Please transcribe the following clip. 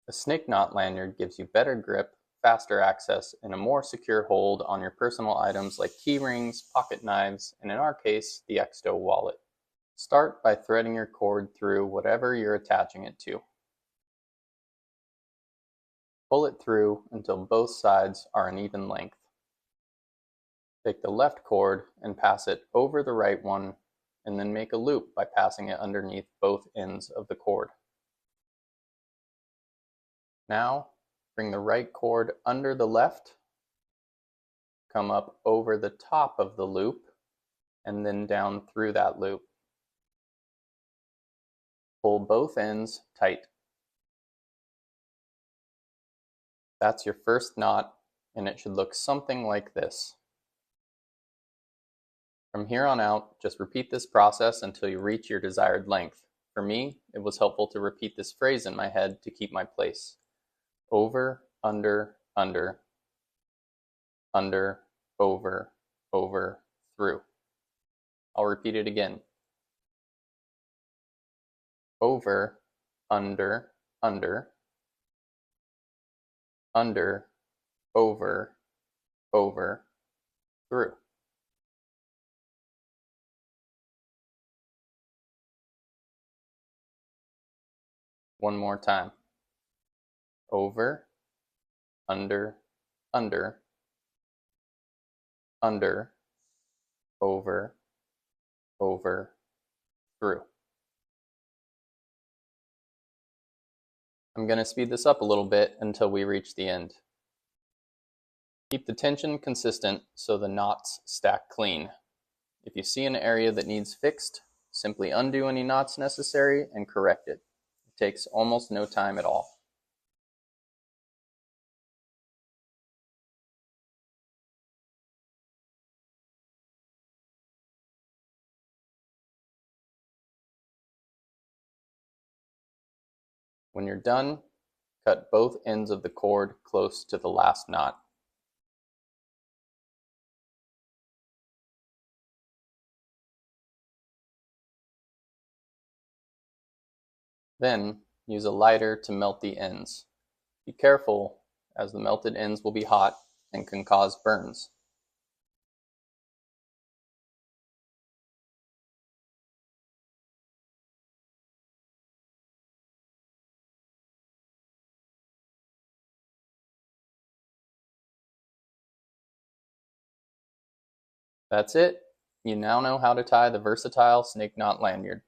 A snake knot lanyard gives you better grip, faster access, and a more secure hold on your personal items like key rings, pocket knives, and in our case, the XSTO wallet. Start by threading your cord through whatever you're attaching it to. Pull it through until both sides are an even length. Take the left cord and pass it over the right one, and then make a loop by passing it underneath both ends of the cord. Now, bring the right cord under the left, come up over the top of the loop, and then down through that loop. Pull both ends tight. That's your first knot, and it should look something like this. From here on out, just repeat this process until you reach your desired length. For me, it was helpful to repeat this phrase in my head to keep my place. Over, under, under, under, over, over, through. I'll repeat it again. Over, under, under, under, over, over, through. One more time. Over, under, under, under, over, over, through. I'm going to speed this up a little bit until we reach the end. Keep the tension consistent so the knots stack clean. If you see an area that needs fixed, simply undo any knots necessary and correct it. It takes almost no time at all. When you're done, cut both ends of the cord close to the last knot. Then, use a lighter to melt the ends. Be careful, as the melted ends will be hot and can cause burns. That's it. You now know how to tie the versatile snake knot lanyard.